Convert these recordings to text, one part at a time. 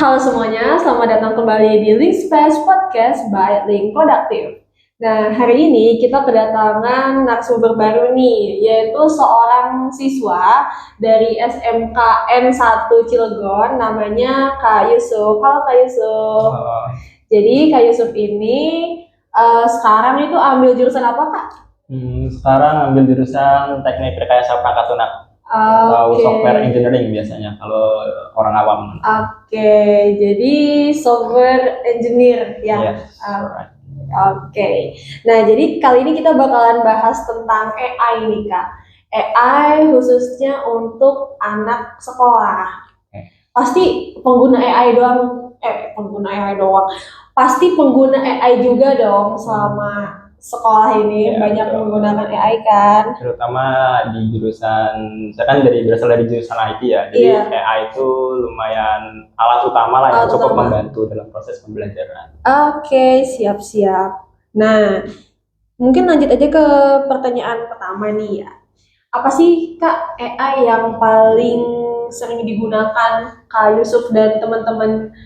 Halo semuanya, selamat datang kembali di Link Space Podcast by Link Productive. Nah, hari ini kita kedatangan narasumber baru nih, yaitu seorang siswa dari SMKN 1 Cilegon, namanya Kak Yusuf. Halo Kak Yusuf. Jadi Kak Yusuf ini sekarang itu ambil jurusan apa Kak? Sekarang ambil jurusan teknik rekayasa perangkat lunak. Atau software engineering biasanya kalau orang awam. Jadi software engineer ya. Yes, right. Nah, jadi kali ini kita bakalan bahas tentang AI nih Kak. AI khususnya untuk anak sekolah. Pasti pengguna AI doang. Pasti pengguna AI juga dong selama sekolah ini banyak menggunakan AI kan, terutama di jurusan, saya kan berasal dari jurusan IT ya, jadi AI itu lumayan alat utama lah yang cukup membantu dalam proses pembelajaran. Oke, siap. Nah, mungkin lanjut aja ke pertanyaan pertama nih ya. Apa sih Kak AI yang paling sering digunakan Kak Yusuf dan teman-teman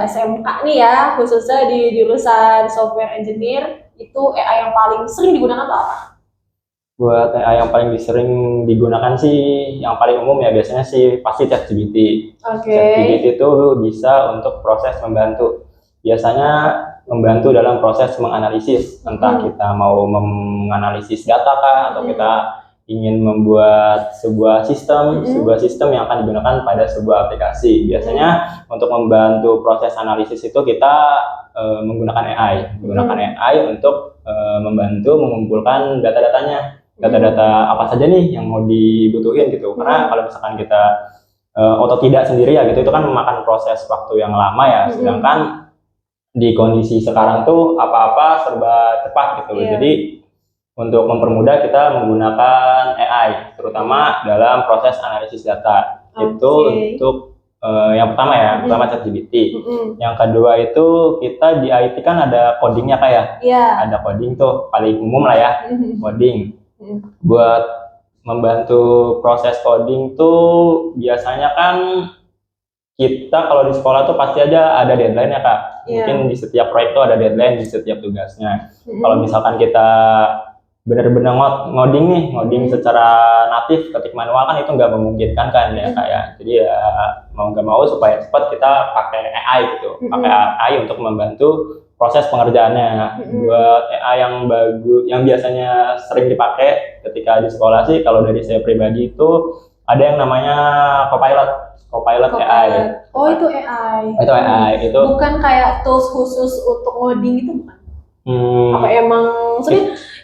SMK nih ya, khususnya di jurusan software engineer? Itu AI yang paling sering digunakan atau apa? Buat AI yang paling sering digunakan sih, yang paling umum ya biasanya sih pasti ChatGPT. ChatGPT itu bisa untuk proses membantu. Biasanya membantu dalam proses menganalisis, entah kita mau menganalisis data kah, atau kita ingin membuat sebuah sistem yang akan digunakan pada sebuah aplikasi. Biasanya untuk membantu proses analisis itu kita menggunakan AI untuk membantu mengumpulkan data-datanya, data-data apa saja nih yang mau dibutuhin gitu. Karena kalau misalkan kita otodidak sendiri ya gitu, itu kan memakan proses waktu yang lama ya. Sedangkan di kondisi sekarang tuh apa-apa serba cepat gitu. Jadi untuk mempermudah kita menggunakan AI, terutama dalam proses analisis data. Itu untuk yang pertama ChatGPT. Yang kedua itu kita di IT kan ada codingnya kayak, ada coding tuh paling umum lah ya, coding. Buat membantu proses coding tuh biasanya kan kita kalau di sekolah tuh pasti aja ada deadline ya Kak. Mungkin di setiap proyek tuh ada deadline, di setiap tugasnya. Kalau misalkan kita benar-benar ngoding secara natif, ketik manual kan itu nggak memungkinkan kan ya kayak. Jadi ya mau nggak mau supaya cepat kita pakai AI gitu, pakai AI untuk membantu proses pengerjaannya. Buat AI yang bagus, yang biasanya sering dipakai ketika di sekolah sih, kalau dari saya pribadi itu ada yang namanya Copilot AI. Oh itu AI. Itu AI itu. Bukan kayak tools khusus untuk ngoding itu bukan? Apa emang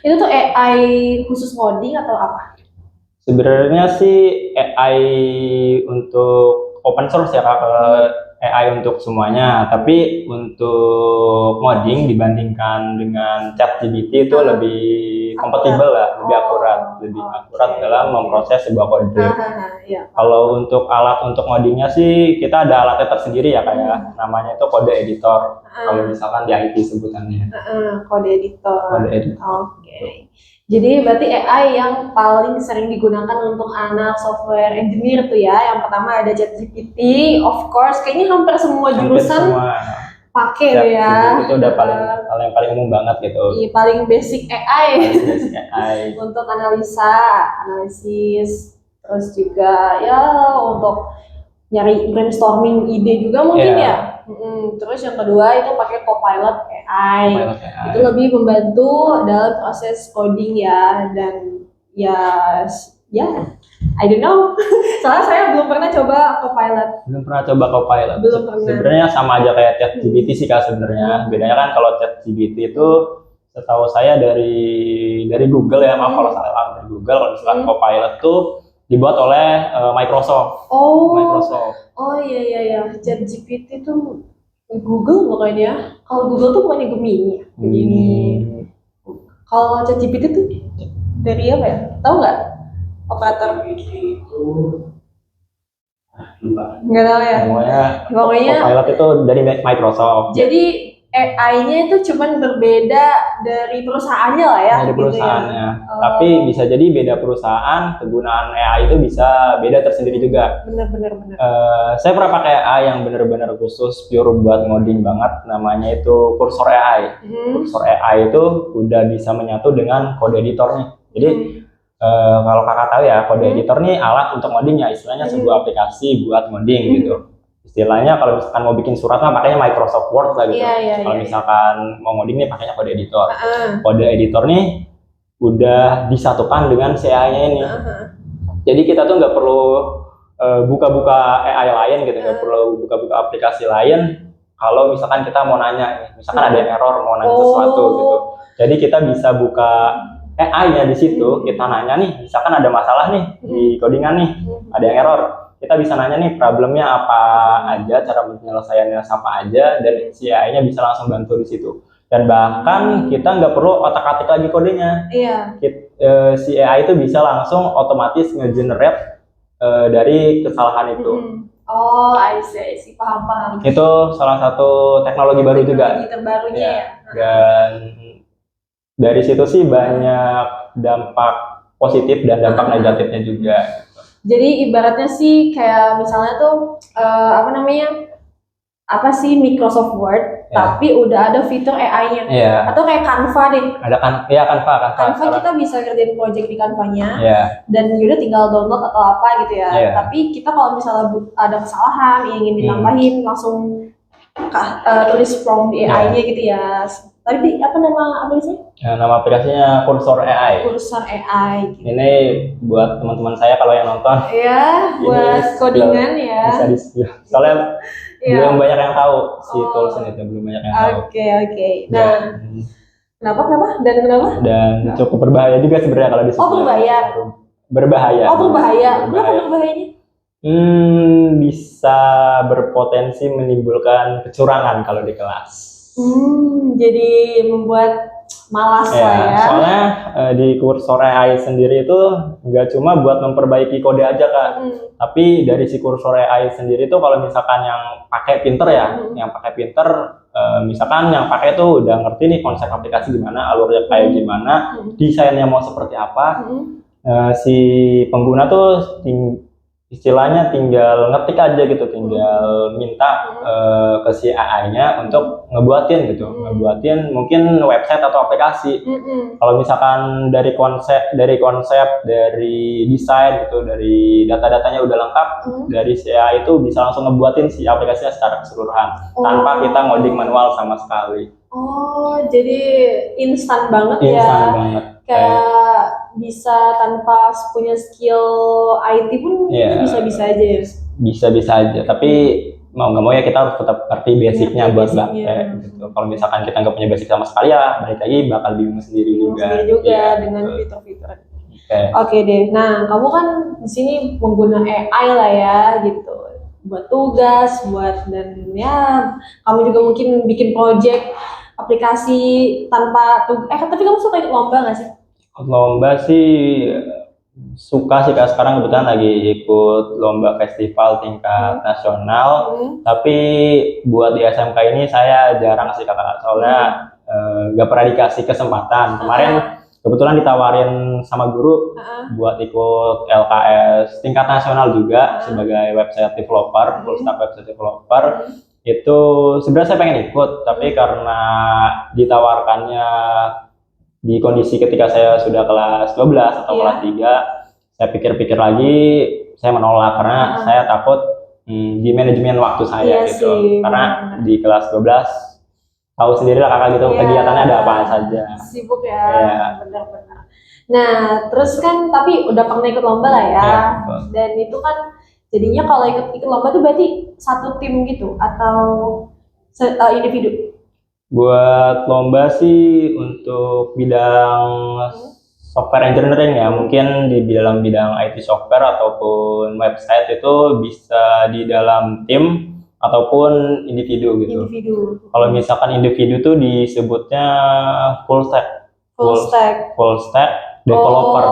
itu tuh AI khusus ngoding atau apa? Sebenarnya sih AI untuk open source ya Kak, AI untuk semuanya. Tapi untuk ngoding dibandingkan dengan ChatGPT itu lebih kompatibel lah, lebih akurat dalam memproses sebuah kode. Kalau untuk alat untuk ngodingnya sih kita ada alatnya tersendiri ya kayak namanya itu kode editor. Kalau misalkan di IT sebutannya. Kode editor. Jadi berarti AI yang paling sering digunakan untuk anak software engineer tuh ya. Yang pertama ada ChatGPT, of course. Kayaknya hampir semua jurusan pakai ya. Itu udah paling umum banget gitu. Iya, paling basic AI. Untuk analisis, terus juga ya untuk nyari brainstorming ide juga mungkin ya. Terus yang kedua itu pakai Copilot AI. Itu lebih membantu dalam proses coding ya, dan ya I don't know. Soalnya saya belum pernah coba Copilot. Sebenarnya sama aja kayak ChatGPT sih Kak sebenarnya. Bedanya kan kalau ChatGPT itu setahu saya dari Google ya, maaf kalau salah, dari Google. Kalau misalkan Copilot tuh dibuat oleh Microsoft. Oh iya. ChatGPT tuh Google bukannya. Kalau Google tuh bukannya Gemini. Kalau ChatGPT tuh dari apa ya? Tahu nggak? Operator itu nggak tahu ya. Pokoknya Copilot itu dari Microsoft. Jadi AI-nya itu cuman berbeda dari perusahaannya lah ya. Dari perusahaannya. Gitu ya. Tapi bisa jadi beda perusahaan, kegunaan AI itu bisa beda tersendiri juga. Bener. Saya pernah pakai AI yang benar-benar khusus pure buat ngoding banget, namanya itu Cursor AI. Cursor AI itu udah bisa menyatu dengan kode editornya. Jadi kalau kakak tahu ya, kode editor nih alat untuk ngoding ya, istilahnya sebuah aplikasi buat ngoding gitu. Istilahnya kalau misalkan mau bikin surat mah pakainya Microsoft Word lah gitu. Kalau misalkan mau ngoding nih pakainya kode editor. Kode editor nih udah disatukan dengan si AI-nya ini. Jadi kita tuh nggak perlu buka-buka AI lain gitu, nggak perlu buka-buka aplikasi lain. Kalau misalkan kita mau nanya, misalkan ada error mau nanya sesuatu gitu. Jadi kita bisa buka AI-nya di situ, kita nanya nih, misalkan ada masalah nih di codingan nih, ada yang error. Kita bisa nanya nih problemnya apa aja, cara penyelesaiannya apa aja, dan si AI-nya bisa langsung bantu di situ. Dan bahkan kita nggak perlu otak-atik lagi kodenya. Si AI itu bisa langsung otomatis nge-generate dari kesalahan itu. Oh, I see, paham. Itu salah satu teknologi baru juga. Teknologi terbarunya ya. Dan dari situ sih banyak dampak positif dan dampak negatifnya juga. Jadi ibaratnya sih kayak misalnya tuh Microsoft Word, tapi udah ada fitur AI-nya. Atau kayak Canva deh. Ada Canva. Canva kita bisa ngerjain project di Canva-nya. Dan udah tinggal download atau apa gitu ya. Tapi kita kalau misalnya ada kesalahan ingin ditambahin langsung tulis prompt di AI-nya gitu ya. Tadi apa nama aplikasinya? Nama aplikasinya Cursor AI. Cursor AI. Gitu. Ini buat teman-teman saya kalau yang nonton. Iya, buat codingan ya. Bisa di-spill. Soalnya belum banyak yang tahu si tools ini, belum banyak yang tahu. Oke. Nah, kenapa? Dan cukup berbahaya juga sebenarnya kalau di-spill. Berbahaya. Kenapa berbahayanya? Bisa berpotensi menimbulkan kecurangan kalau di kelas. Jadi membuat malas lah ya. Soalnya di Cursor AI sendiri itu nggak cuma buat memperbaiki kode aja Kak, tapi dari si Cursor AI sendiri itu kalau misalkan yang pakai pinter misalkan yang pakai tuh udah ngerti nih konsep aplikasi gimana, alurnya kayak gimana, desainnya mau seperti apa, si pengguna tuh istilahnya tinggal ngetik aja gitu, tinggal minta ke si AI-nya untuk ngebuatin ngebuatin mungkin website atau aplikasi. Kalau misalkan dari konsep, dari desain gitu, dari data-datanya udah lengkap, dari si AI itu bisa langsung ngebuatin si aplikasinya secara keseluruhan tanpa kita ngoding manual sama sekali. Oh, jadi instan banget ya. Instan banget. Kayak bisa tanpa punya skill IT pun bisa-bisa aja ya. Bisa-bisa aja, tapi mau nggak mau ya kita harus tetap ngerti basicnya buat gitu. Kalau misalkan kita nggak punya basic sama sekali ya balik lagi bakal bingung sendiri juga dengan fitur-fitur. Oke deh. Nah, kamu kan di sini pengguna AI lah ya gitu. Buat tugas, dan kamu juga mungkin bikin project aplikasi tanpa tapi kamu suka ikut lomba nggak sih? Lomba sih suka sih Kak, sekarang kebetulan lagi ikut lomba festival tingkat nasional, tapi buat di SMK ini saya jarang sih Kak, soalnya nggak pernah dikasih kesempatan. Kemarin kebetulan ditawarin sama guru buat ikut LKS tingkat nasional juga sebagai website developer, full stack website developer. Itu sebenarnya saya pengen ikut, tapi karena ditawarkannya di kondisi ketika saya sudah kelas 12 atau kelas 3, saya pikir-pikir lagi, saya menolak karena saya takut di manajemen waktu saya gitu. Karena di kelas 12 tahu sendirilah Kakak gitu, kegiatannya ada apa saja. Sibuk ya, benar-benar. Nah, terus kan tapi udah pernah ikut lomba lah ya. Dan itu kan jadinya kalau ikut lomba tuh berarti satu tim gitu atau individu? Buat lomba sih untuk bidang software engineering ya, mungkin di dalam bidang IT software ataupun website itu bisa di dalam tim ataupun individu gitu. Kalau misalkan individu tuh disebutnya full stack developer.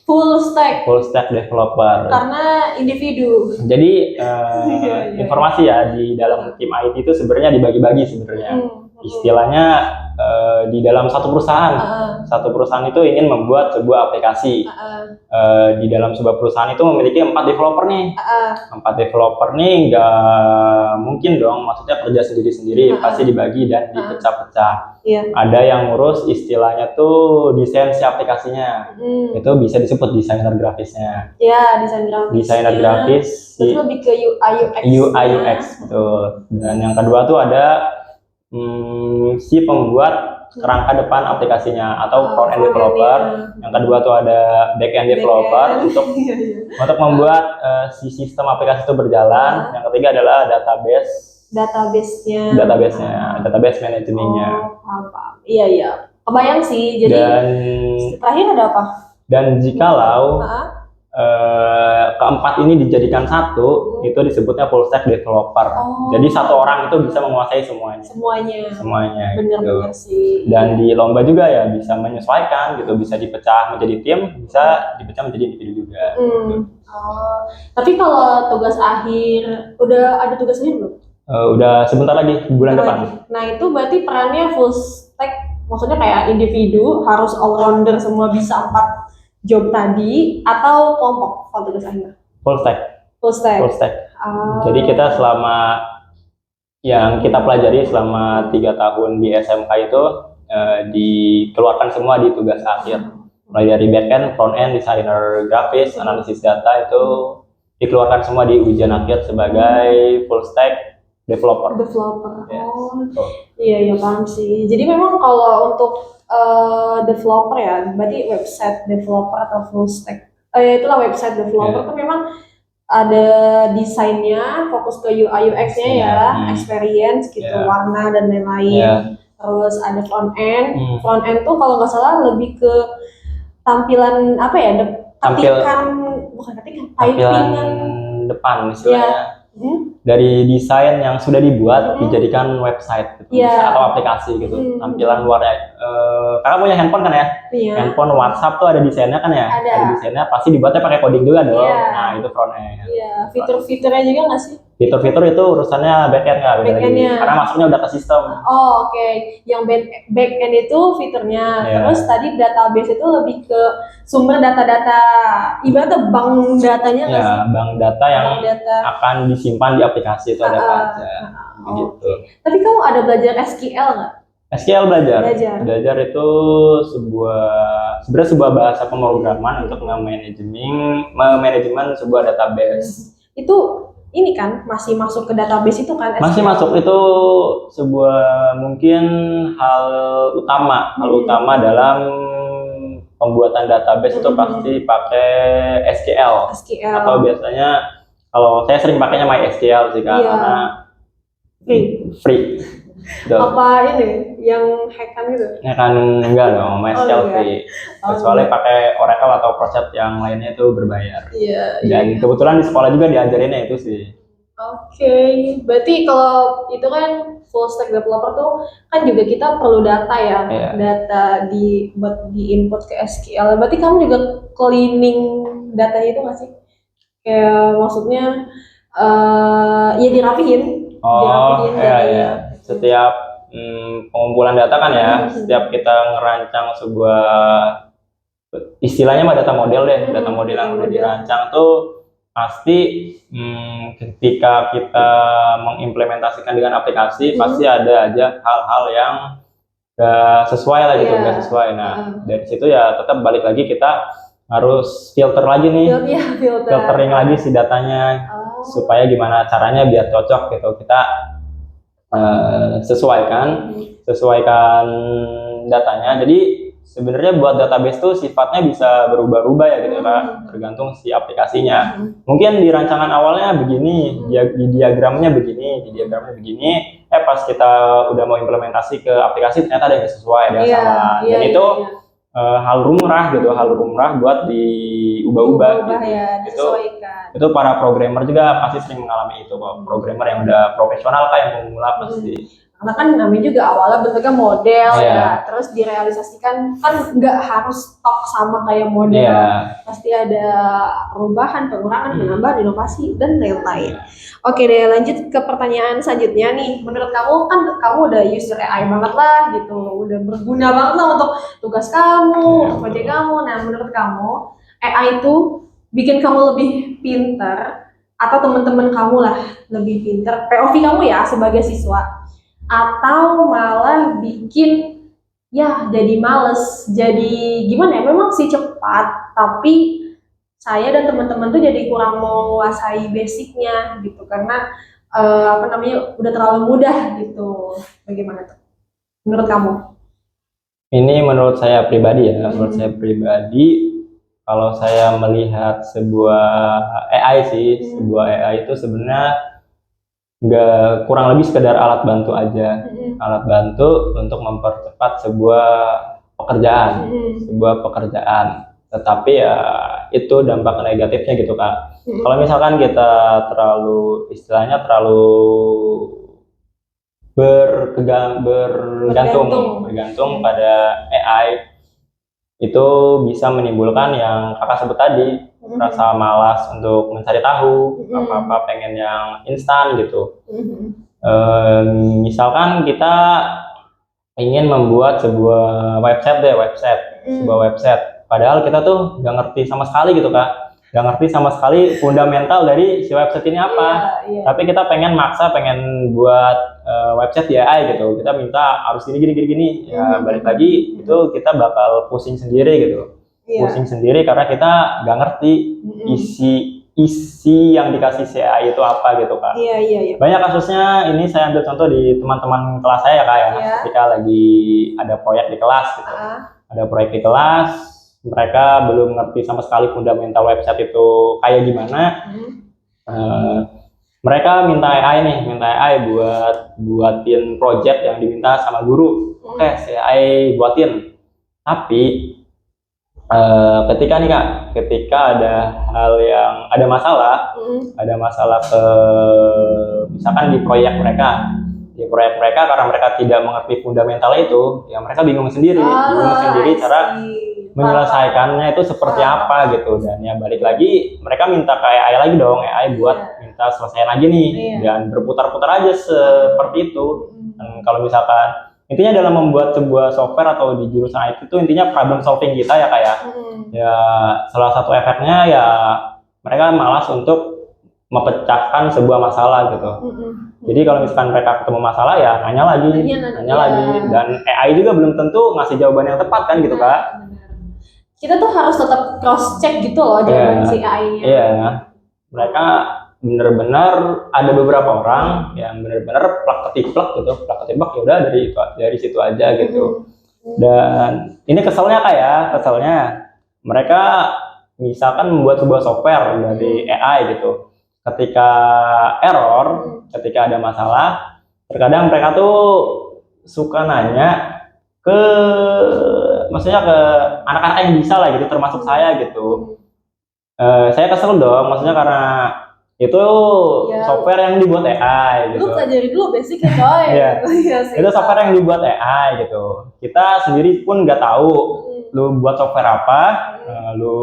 Full stack developer. Karena individu. Jadi informasi ya di dalam tim IT itu sebenarnya dibagi-bagi sebenarnya. Istilahnya di dalam satu perusahaan itu ingin membuat sebuah aplikasi. Di dalam sebuah perusahaan itu memiliki 4 developer nih. 4 developer nih nggak mungkin dong, maksudnya kerja sendiri-sendiri, pasti dibagi dan dipecah-pecah. Ada yang ngurus istilahnya tuh desain si aplikasinya. Itu bisa disebut desainer grafisnya. Desainer grafis. Itu lebih ke UI UX, betul. Dan yang kedua tuh ada si pembuat kerangka depan aplikasinya atau front end developer. Yang kedua tuh ada back end developer untuk membuat si sistem aplikasi itu berjalan. Yang ketiga adalah database manajemennya. Iya, kebayang sih. Jadi dan terakhir ada apa? Dan jikalau keempat ini dijadikan satu, itu disebutnya full stack developer. Jadi satu orang itu bisa menguasai semuanya. Benar-benar sih. Dan di lomba juga ya bisa menyesuaikan gitu, bisa dipecah menjadi tim, bisa dipecah menjadi individu juga. Tapi kalau tugas akhir, udah ada tugas akhir belum? Udah sebentar lagi, bulan depan. Nah itu berarti perannya full stack, maksudnya kayak individu harus all rounder, semua bisa 4 job tadi, atau kelompok kalau tugas akhir? Full stack. Jadi kita selama yang kita pelajari selama 3 tahun di SMK itu dikeluarkan semua di tugas akhir. Mulai dari backend, front end, desainer grafis, analisis data itu dikeluarkan semua di ujian akhir sebagai full stack developer. Iya paham sih. Jadi memang kalau untuk developer ya, berarti website developer atau full stack. Itulah website developer tuh memang ada desainnya, fokus ke UI UX-nya experience gitu, warna dan lain-lain. Terus ada front end. Front end tuh kalau nggak salah lebih ke tampilan apa ya? Tampilan depan istilahnya. Dari desain yang sudah dibuat dijadikan website gitu, atau aplikasi gitu. Tampilan luarnya. Kakak punya handphone kan ya? Handphone WhatsApp tuh ada desainnya kan ya? Ada desainnya, pasti dibuatnya pakai coding juga dong. Nah itu front end. Fitur-fiturnya juga nggak sih? Fitur-fitur itu urusannya backend nggak? Karena masuknya udah ke sistem. Yang backend itu fiturnya. Terus tadi database itu lebih ke sumber data-data, ibaratnya bank datanya nggak sih? Bank data yang akan disimpan di aplikasi itu ada apa aja. Begitu. Tapi kamu ada belajar SQL nggak? SQL belajar itu sebenarnya sebuah bahasa pemrograman untuk manajemen sebuah database. Itu ini kan masih masuk ke database itu kan? Masih masuk, itu sebuah mungkin hal utama dalam pembuatan database itu pasti pakai SQL. Atau biasanya kalau saya sering pakainya MySQL sih kan, karena free. Apa ini yang hackan gitu? Hackan enggak dong, MySQL free. Kecuali pakai Oracle atau Project yang lainnya itu berbayar. Dan kebetulan di sekolah juga diajarinnya itu sih. Berarti kalau itu kan full stack developer tuh kan juga kita perlu data ya, data buat di input ke SQL. Berarti kamu juga cleaning datanya itu nggak sih? Kayak maksudnya dirapihin. Setiap pengumpulan data kan ya, setiap kita ngerancang sebuah istilahnya data model data model yang udah dirancang tuh pasti ketika kita mengimplementasikan dengan aplikasi pasti ada aja hal-hal yang gak sesuai lah gitu, gak sesuai. Nah dari situ ya tetap balik lagi kita harus filter lagi nih, filtering lagi si datanya supaya gimana caranya biar cocok gitu. Kita sesuaikan datanya. Jadi sebenarnya buat database tuh sifatnya bisa berubah-ubah ya gitu kan, tergantung si aplikasinya. Mungkin di rancangan awalnya begini, di diagramnya begini, pas kita udah mau implementasi ke aplikasi ternyata ada yang sesuai, ada yang salah. Dan itu hal lumrah buat diubah-ubah gitu. Itu para programmer juga pasti sering mengalami itu, programmer yang udah profesional yang pemula pasti. Karena kan namanya juga awalnya bentuknya model ya, terus direalisasikan kan nggak harus stok sama kayak model, pasti ada perubahan, pengurangan, penambahan, inovasi dan lain-lain. Oke deh, lanjut ke pertanyaan selanjutnya nih. Menurut kamu kan kamu udah user AI banget lah gitu, udah berguna banget lah untuk tugas kamu, proyek kamu. Nah menurut kamu AI itu bikin kamu lebih pinter atau teman-teman kamu lah lebih pinter, POV kamu ya sebagai siswa, atau malah bikin ya jadi males, jadi gimana ya, memang sih cepat tapi saya dan teman-teman tuh jadi kurang menguasai basicnya gitu karena udah terlalu mudah gitu. Bagaimana tuh menurut kamu? Ini menurut saya pribadi ya, menurut saya pribadi, kalau saya melihat sebuah AI sih, sebuah AI itu sebenarnya nggak, kurang lebih sekedar alat bantu aja, alat bantu untuk mempercepat sebuah pekerjaan, tetapi ya itu dampak negatifnya gitu Kak. Kalau misalkan kita istilahnya terlalu bergantung pada AI, itu bisa menimbulkan yang kakak sebut tadi, rasa malas untuk mencari tahu, apa-apa pengen yang instan gitu. Misalkan kita ingin membuat sebuah website, padahal kita tuh nggak ngerti sama sekali gitu Kak, nggak ngerti sama sekali fundamental dari si website ini apa. Tapi kita pengen buat website di AI gitu, kita minta harus gini ya, balik lagi itu kita bakal pusing sendiri gitu, pusing sendiri karena kita nggak ngerti isi yang dikasih si AI itu apa gitu Kak. Banyak kasusnya, ini saya ambil contoh di teman-teman kelas saya Kak ya, ketika lagi ada proyek di kelas gitu, mereka belum ngerti sama sekali fundamental website itu kayak gimana. Mereka minta AI buatin project yang diminta sama guru. Oke, si AI buatin. Tapi ketika ada hal yang ada masalah misalkan di proyek mereka karena mereka tidak mengerti fundamental itu, ya mereka bingung sendiri cara menyelesaikannya itu seperti apa gitu. Dan ya balik lagi, mereka minta ke AI lagi dong, AI buat minta selesaiin lagi nih, dan berputar-putar aja seperti itu. Dan kalau misalkan intinya dalam membuat sebuah software atau di jurusan IT itu intinya problem solving kita ya kayak ya, salah satu efeknya ya mereka malas untuk memecahkan sebuah masalah gitu. Jadi kalau misalkan mereka ketemu masalah ya nanya lagi, dan AI juga belum tentu ngasih jawaban yang tepat kan gitu Kak. Kita tuh harus tetap cross check gitu loh jawaban si AI-nya. Iya, mereka benar-benar ada beberapa orang yang benar-benar plak ketiplak ya udah dari situ aja gitu. Dan ini keselnya mereka misalkan membuat sebuah software dari AI gitu, ketika ada masalah, terkadang mereka tuh suka nanya ke anak-anak yang bisa lah gitu, termasuk saya gitu. Saya kesel dong, maksudnya karena itu software yang dibuat AI gitu. Lu pelajari dulu basic ya coy. Itu software yang dibuat AI gitu. Kita sendiri pun nggak tahu lu buat software apa, lu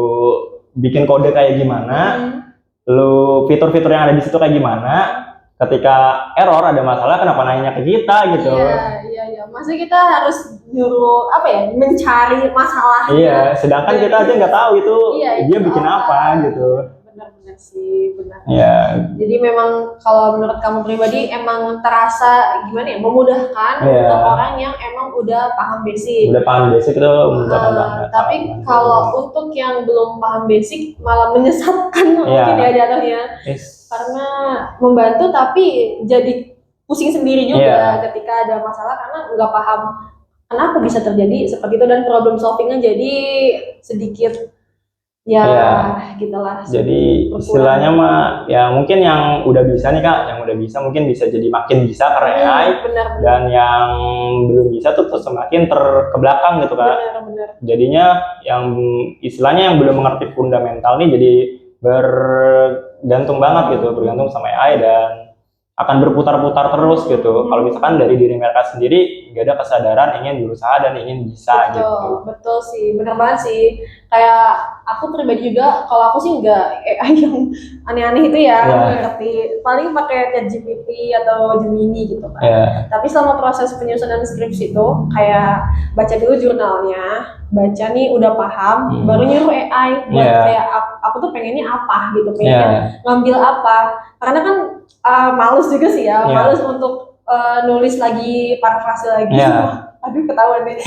bikin kode kayak gimana, lu fitur-fitur yang ada di situ kayak gimana. Ketika ada masalah, kenapa nanya ke kita gitu? Iya. Maksudnya kita harus nyuruh mencari masalahnya. Iya, sedangkan kita aja nggak tahu itu dia bikin apa gitu. Benar sih, benar. Iya. Jadi memang kalau menurut kamu pribadi emang terasa memudahkan untuk orang yang emang udah paham basic. Udah paham basic itu memudahkan banget. Tapi kalau untuk yang belum paham basic malah menyesatkan mungkin ya jatuhnya. Karena membantu tapi jadi pusing sendiri juga ketika ada masalah karena nggak paham kenapa bisa terjadi seperti itu, dan problem solvingnya jadi sedikit gitulah. Jadi istilahnya ya mungkin yang udah bisa nih Kak, mungkin bisa jadi makin bisa karena AI, dan yang belum bisa tuh semakin kebelakang gitu Kak. Benar. Jadinya yang istilahnya yang belum mengerti fundamental nih jadi bergantung banget gitu, bergantung sama AI, dan akan berputar-putar terus gitu. Kalau misalkan dari diri mereka sendiri nggak ada kesadaran ingin berusaha dan ingin bisa gitu. Betul sih, benar banget sih. Kayak aku pribadi juga, kalau aku sih nggak AI yang aneh-aneh itu ya, ngerti. Paling pakai ChatGPT atau Gemini gitu kan. Tapi selama proses penyusunan skripsi itu, kayak baca dulu jurnalnya, baca nih udah paham, baru nyuruh AI buat kayak aku tuh pengennya apa gitu, pengennya ngambil apa. Karena kan males juga sih ya, males untuk nulis lagi, parafrase lagi. Aduh ketahuan nih.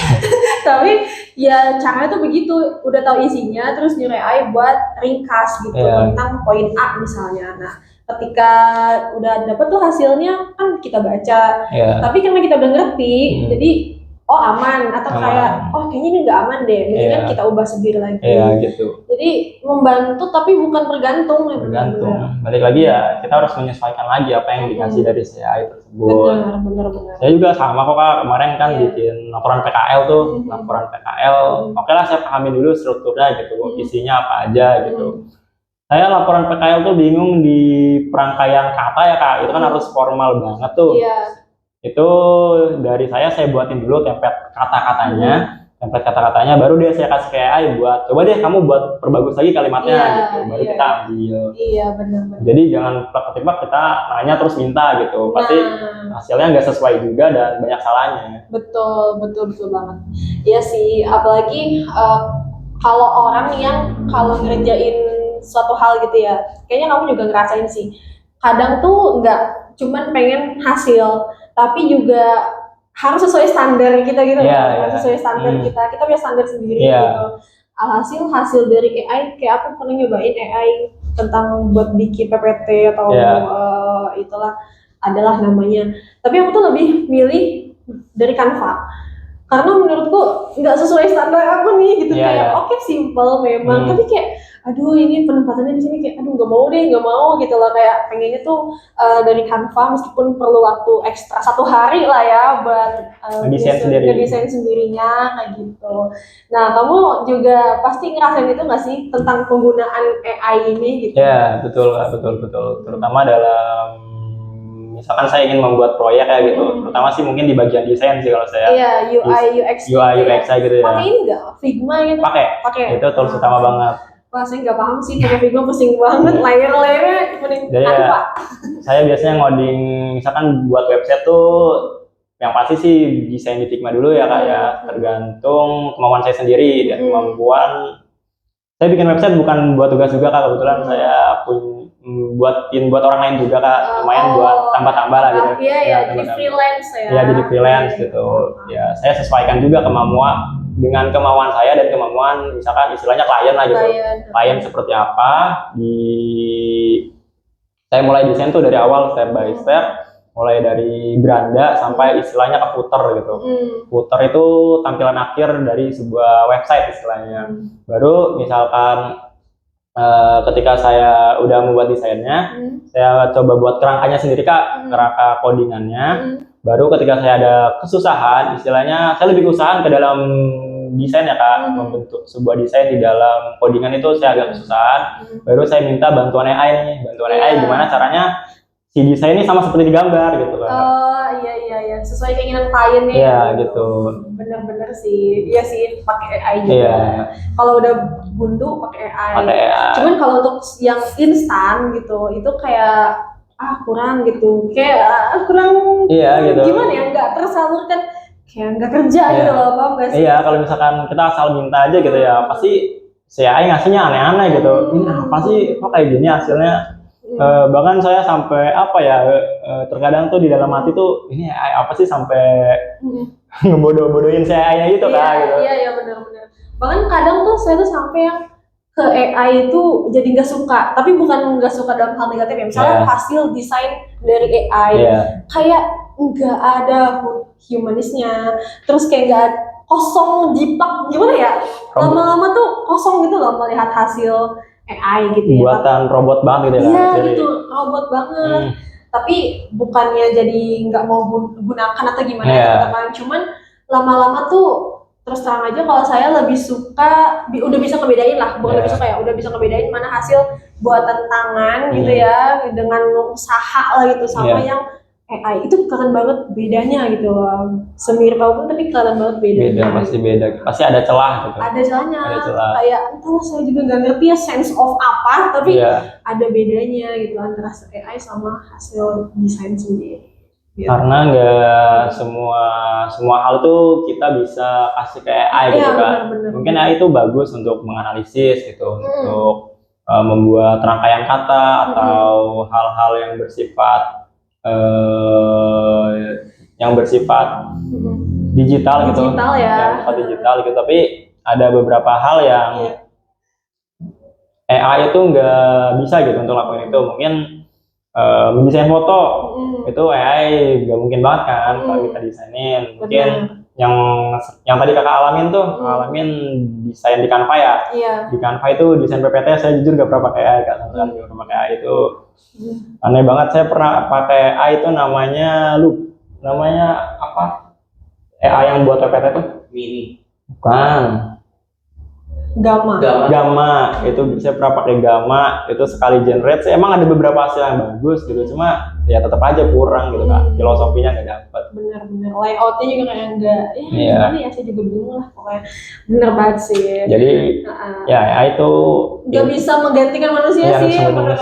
Tapi ya caranya tuh begitu, udah tahu isinya terus nyuruh AI buat ringkas gitu tentang poin A misalnya. Nah, ketika udah dapet tuh hasilnya kan kita baca. Tapi karena kita udah ngerti, jadi oh aman, atau kayak oh kayaknya ini nggak aman deh, mendingan kita ubah sendiri lagi. Gitu. Jadi membantu tapi bukan bergantung. Balik lagi ya, kita harus menyesuaikan lagi apa yang dikasih dari si AI tersebut. Benar. Saya juga sama kok Kak, kemarin kan bikin laporan PKL tuh, laporan PKL. Oke lah, saya pahami dulu strukturnya gitu, isinya apa aja gitu. Saya laporan PKL tuh bingung di perangkaian kata ya Kak, itu kan harus formal banget tuh. Itu dari saya buatin dulu template kata-katanya, baru dia saya kasih ke AI buat coba deh kamu buat perbagus lagi kalimatnya gitu, baru kita ambil. Benar. Jadi jangan plak-plak kita nanya terus minta gitu, pasti hasilnya nggak sesuai juga dan banyak salahnya. Betul banget. Iya sih, apalagi kalau orang yang kalau ngerjain suatu hal gitu ya, kayaknya kamu juga ngerasain sih. Kadang tuh nggak cuman pengen hasil, tapi juga harus sesuai standar kita gitu, harus sesuai standar kita punya standar sendiri gitu. Alhasil hasil dari AI, kayak aku pernah nyobain AI tentang buat bikin PPT atau itulah adalah namanya. Tapi aku tuh lebih milih dari Canva, karena menurutku nggak sesuai standar aku nih gitu. Kayak oke, simple memang, tapi kayak aduh ini penempatannya di sini kayak aduh nggak mau gitu loh. Kayak pengennya tuh dari Canva, meskipun perlu waktu ekstra 1 hari lah ya buat ngedesain sendirinya kayak gitu. Nah, kamu juga pasti ngerasain itu nggak sih tentang penggunaan AI ini gitu? Ya betul. Terutama dalam misalkan saya ingin membuat proyek kayak gitu, terutama sih mungkin di bagian desain sih kalau saya. UI UX gitu ya. Pakai ini nggak Figma gitu? Pakai. Itu tools utama banget. Wah, saya nggak paham sih pakai Figma, pusing banget, layer-layernya mending Canva. Saya biasanya ngoding, misalkan buat website tuh yang pasti sih desain di Figma dulu ya Kak ya, tergantung kemauan saya sendiri dan kemampuan. Saya bikin website bukan buat tugas juga Kak, kebetulan saya buat orang lain juga Kak, lumayan buat tambah-tambah lah gitu. Jadi freelance ya. Jadi freelance gitu. Ya, saya sesuaikan juga dengan kemauan saya dan kemauan misalkan istilahnya klien lah gitu. Klien seperti apa, saya mulai desain tuh dari awal step by step, mulai dari beranda sampai istilahnya ke footer gitu. Footer itu tampilan akhir dari sebuah website istilahnya. Baru misalkan ketika saya udah membuat desainnya, saya coba buat kerangkanya sendiri Kak, kerangka codingannya. Baru ketika saya ada kesusahan, istilahnya saya lebih kesusahan ke dalam desain ya Kak, membentuk sebuah desain di dalam codingan itu saya agak kesusahan. Baru saya minta bantuan AI gimana caranya si desain ini sama seperti di gambar gitu Kak. Iya, sesuai keinginan klien nih. Iya gitu. Bener sih, iya sih pakai AI juga. Kalau udah buntu pakai AI. Cuman kalau untuk yang instan gitu, itu kayak kurang gitu, kayak kurang gitu. Gimana ya, nggak tersalurkan, kayak nggak kerja gitu loh, paham nggak sih? Kalau misalkan kita asal minta aja gitu ya, pasti si AI ngasihnya aneh-aneh gitu. Ini apa sih, kok kayak gini hasilnya? Bahkan saya sampai terkadang tuh di dalam hati tuh ini AI apa sih sampai ngebodoh-bodohin si AI gitu Kak gitu. Iya benar. Bahkan kadang tuh saya tuh sampai yang ke AI itu jadi nggak suka, tapi bukan nggak suka dalam hal negatif ya. Misalnya hasil desain dari AI kayak nggak ada humanisnya, terus kayak nggak kosong, jiplak, gimana ya? Lama-lama tuh kosong gitu loh melihat hasil AI gitu ya. Buatan robot banget gitu ya. Iya gitu, robot banget. Tapi bukannya jadi nggak mau gunakan atau gimana teman-teman. Cuman lama-lama tuh terus terang aja kalau saya lebih suka udah bisa ngebedain lah, bukan lebih suka ya, udah bisa ngebedain mana hasil buatan tangan gitu ya dengan usaha lah gitu sama yang AI. Itu keren banget bedanya gitu, semirip apapun tapi keren banget bedanya. Pasti ada celah gitu. Ada celahnya, kayak entahlah saya juga nggak ngerti ya sense of apa, tapi ada bedanya gitu antara AI sama hasil desain sendiri. Gitu. Karena nggak semua hal tuh kita bisa kasih ke AI gitu kan. Bener. Mungkin AI itu bagus untuk menganalisis gitu, untuk membuat rangkaian kata atau hal-hal yang bersifat digital gitu, digital gitu. Tapi ada beberapa hal yang AI itu nggak bisa gitu untuk lakuin itu. Mungkin mendesain foto itu AI nggak mungkin banget kan kalau kita desainin. Mungkin yang tadi kakak alamin desain di Canva ya. Di Canva itu desain PPT saya jujur nggak pernah pakai AI kan. Nggak pernah pakai AI itu aneh banget. Saya pernah pakai AI itu namanya apa? AI yang buat PPT tuh Mini. Bukan. Gamma itu saya pernah pakai Gamma, itu sekali generate emang ada beberapa hasil yang bagus gitu, cuma ya tetap aja kurang gitu kan, filosofinya nggak dapat. Bener layoutnya juga kayak enggak gimana ya, saya juga bingung lah pokoknya. Bener banget sih, jadi ya itu nggak bisa menggantikan manusia sih menurut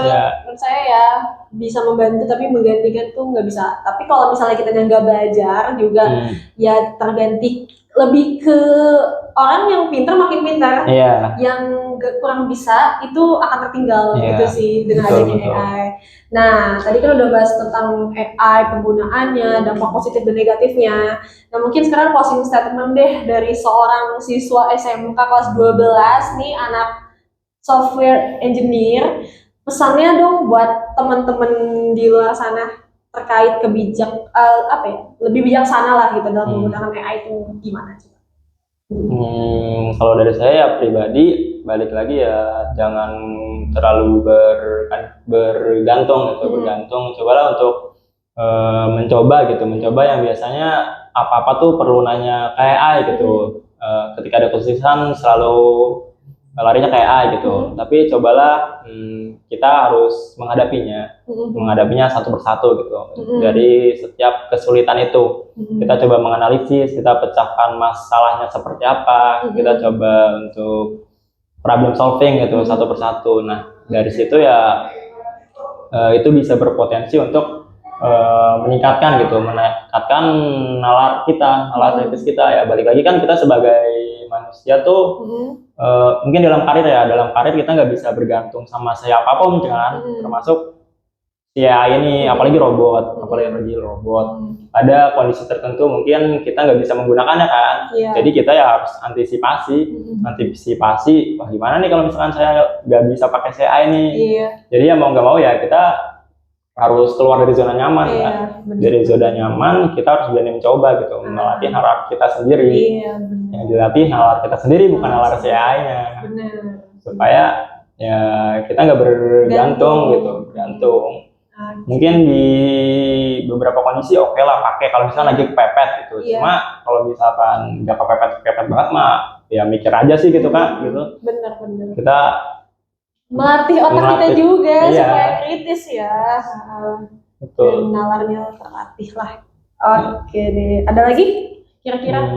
saya ya, bisa membantu tapi menggantikan tuh nggak bisa. Tapi kalau misalnya kita nggak belajar juga ya terganti, lebih ke orang yang pintar makin pintar, yang kurang bisa itu akan tertinggal gitu sih dengan adanya AI. Nah tadi kan udah bahas tentang AI, penggunaannya, dampak positif dan negatifnya. Nah mungkin sekarang closing statement deh dari seorang siswa SMK kelas 12 nih, anak software engineer, pesannya dong buat teman-teman di luar sana terkait lebih bijaksana lah gitu dalam menggunakan AI itu gimana sih? Kalau dari saya pribadi, balik lagi ya jangan terlalu bergantung. Cobalah untuk mencoba yang biasanya apa-apa tuh perlu nanya ke AI gitu. Ketika ada kesulitan selalu larinya kayak AI gitu, tapi cobalah kita harus menghadapinya satu persatu gitu. Dari setiap kesulitan itu kita coba menganalisis, kita pecahkan masalahnya seperti apa, kita coba untuk problem solving gitu satu persatu. Nah dari situ ya itu bisa berpotensi untuk meningkatkan nalar kritis kita ya. Balik lagi kan kita sebagai manusia tuh mungkin dalam karir kita nggak bisa bergantung sama siapapun kan, termasuk AI ini, apalagi robot. Ada kondisi tertentu mungkin kita nggak bisa menggunakannya kan, jadi kita ya harus antisipasi. Wah gimana nih kalau misalkan saya nggak bisa pakai AI nih, jadi ya mau nggak mau ya kita harus keluar dari zona nyaman kan. Dari zona nyaman kita harus berani mencoba gitu, melatih nalar kita sendiri. Yang dilatih nalar kita sendiri bukan nalar AI-nya. Supaya ya kita nggak bergantung gitu. Mungkin di beberapa kondisi oke lah pakai kalau misalnya lagi kepepet gitu. Cuma kalau misalkan nggak kepepet banget mah ya mikir aja sih gitu kan gitu. Bener. Kita melatih otak kita juga supaya kritis ya. Betul. Dan nalarnya terlatih lah. Oke deh. Ada lagi kira-kira?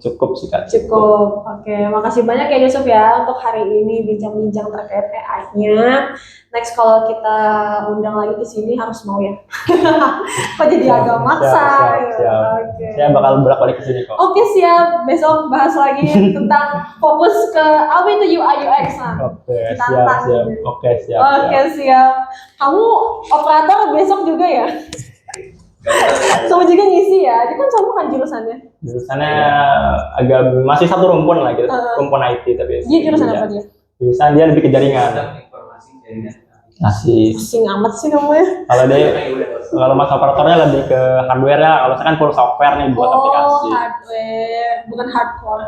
Cukup sih Kak. Cukup. Oke, makasih banyak ya Yusuf ya untuk hari ini bincang-bincang terkait AI-nya. Next kalau kita undang lagi ke sini harus mau ya. Kok jadi agak maksa. Siap. Saya bakal bolak-balik ke sini kok. Oke, siap. Besok bahas lagi tentang fokus ke apa itu UI UX. Oke, siap. Kamu operator besok juga ya? Sama juga ngisi ya, dia kan sama kan jurusannya agak masih satu rumpun lah gitu, rumpun IT tapi dia jurusan apa dia? Jurusan dia lebih ke jaringan. Asing amat sih namanya. Kalau mas operatornya lebih ke hardware ya, kalau saya kan full software nih buat aplikasi. Hardware, bukan hardcore.